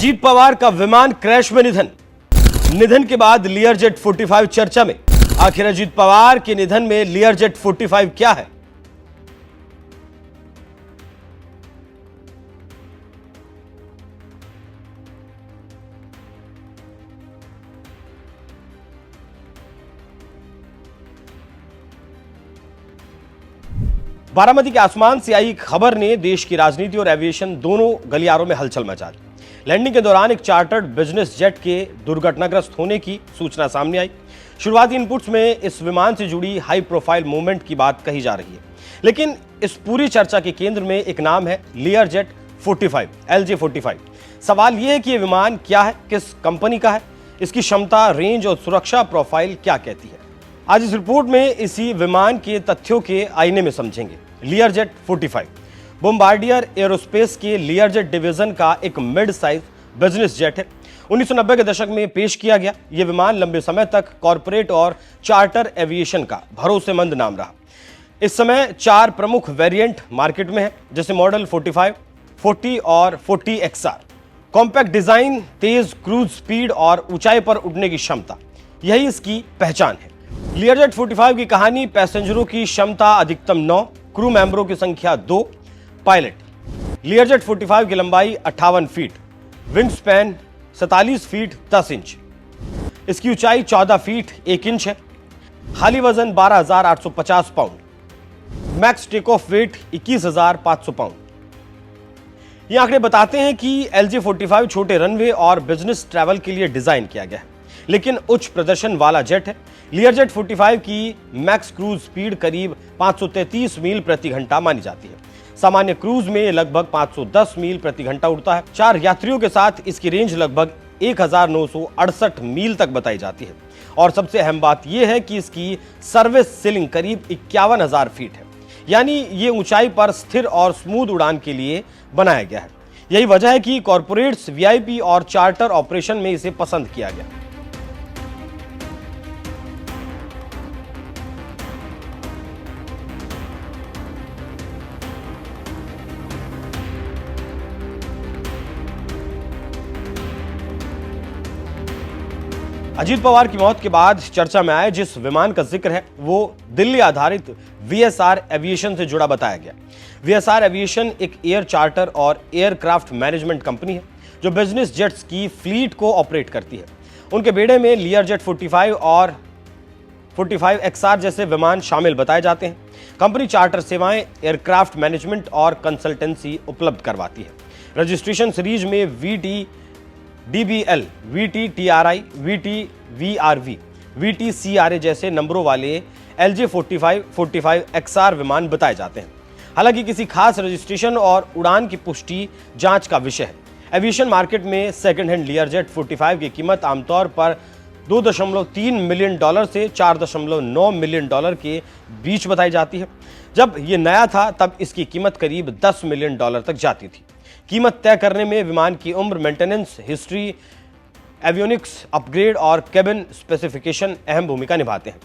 अजीत पवार का विमान क्रैश में निधन के बाद लियरजेट 45 चर्चा में। आखिर अजीत पवार के निधन में लियरजेट 45 क्या है? बारामती के आसमान से आई खबर ने देश की राजनीति और एविएशन दोनों गलियारों में हलचल मचा दी। लैंडिंग के दौरान एक चार्टर्ड बिजनेस जेट के दुर्घटनाग्रस्त होने की सूचना सामने आई। शुरुआती इनपुट्स में इस विमान से जुड़ी हाई प्रोफाइल मूवमेंट की बात कही जा रही है, लेकिन इस पूरी चर्चा के केंद्र में एक नाम है, लियरजेट 45, LJ-45। सवाल यह है कि यह विमान क्या है, किस कंपनी का है, इसकी क्षमता, रेंज और सुरक्षा प्रोफाइल क्या कहती है। आज इस रिपोर्ट में इसी विमान के तथ्यों के आईने में समझेंगे। लियरजेट 45 बोम्बार्डियर एरोस्पेस के लियरजेट डिवीजन का एक मिड साइज बिजनेस जेट है। 1990 के दशक में पेश किया गया यह विमान लंबे समय तक कॉरपोरेट और चार्टर एविएशन का भरोसेमंद नाम रहा। इस समय 4 प्रमुख वेरिएंट मार्केट में है, जैसे मॉडल 45, 40 और 40 XR। कॉम्पैक्ट डिजाइन, तेज क्रूज स्पीड और ऊंचाई पर उड़ने की क्षमता, यही इसकी पहचान है। लियरजेट 45 की कहानी: पैसेंजरों की क्षमता अधिकतम 9, क्रू मेंबरों की संख्या 2, पायलट। लियरजेट 45 की लंबाई 58 feet, wing span 47 feet 10 inch, इसकी ऊंचाई 14 फीट 1 इंच है। खाली वजन 12,850 pound, max take off weight 21,500 pound. ये आंकड़े बताते हैं कि LJ-45 छोटे रनवे और बिजनेस ट्रैवल के लिए डिजाइन किया गया है, लेकिन उच्च प्रदर्शन वाला जेट है। लियरजेट 45 की मैक्स क्रूज स्पीड करीब 533 मील प्रति घंटा मानी जाती है। सामान्य क्रूज में लगभग 510 मील प्रति घंटा उड़ता है। 4 यात्रियों के साथ इसकी रेंज लगभग 1968 मील तक बताई जाती है। और सबसे अहम बात यह है कि इसकी सर्विस सीलिंग करीब 51,000 फीट है, यानी ये ऊंचाई पर स्थिर और स्मूथ उड़ान के लिए बनाया गया है। यही वजह है कि कॉर्पोरेट्स, VIP और चार्टर ऑपरेशन में इसे पसंद किया गया। अजीत पवार की मौत के बाद चर्चा में आए जिस विमान का जिक्र है, वो दिल्ली आधारित VSR एविएशन से जुड़ा बताया गया। VSR एविएशन एक एयर चार्टर और एयरक्राफ्ट मैनेजमेंट कंपनी है जो बिजनेस जेट्स की फ्लीट को ऑपरेट करती है। उनके बेड़े में लियरजेट 45 और 45 XR जैसे विमान शामिल बताए जाते हैं। कंपनी चार्टर सेवाएं, एयरक्राफ्ट मैनेजमेंट और कंसल्टेंसी उपलब्ध करवाती है। रजिस्ट्रेशन सीरीज में VT DBL, VT TRI, VT VRV, VT CRA जैसे नंबरों वाले LJ-45, 45 XR विमान बताए जाते हैं। हालांकि किसी खास रजिस्ट्रेशन और उड़ान की पुष्टि जांच का विषय है। एविएशन मार्केट में सेकंड हैंड लियरजेट 45 की कीमत आमतौर पर $2.3 मिलियन से $4.9 मिलियन के बीच बताई जाती है। जब ये नया था तब इसकी कीमत करीब $10 मिलियन तक जाती थी। कीमत तय करने में विमान की उम्र, मेंटेनेंस हिस्ट्री, एवियोनिक्स अपग्रेड और केबिन स्पेसिफिकेशन अहम भूमिका निभाते हैं।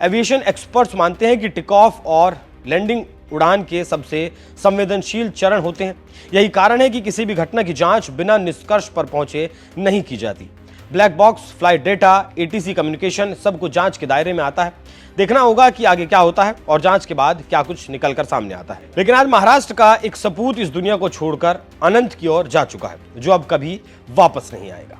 एविएशन एक्सपर्ट्स मानते हैं कि टेक ऑफ और लैंडिंग उड़ान के सबसे संवेदनशील चरण होते हैं। यही कारण है कि किसी भी घटना की जांच बिना निष्कर्ष पर पहुंचे नहीं की जाती। Black box, flight data, ATC communication सब कुछ जांच के दायरे में आता है। देखना होगा कि आगे क्या होता है और जांच के बाद क्या कुछ निकलकर सामने आता है। लेकिन आज महाराष्ट्र का एक सपूत इस दुनिया को छोड़कर अनंत की ओर जा चुका है, जो अब कभी वापस नहीं आएगा।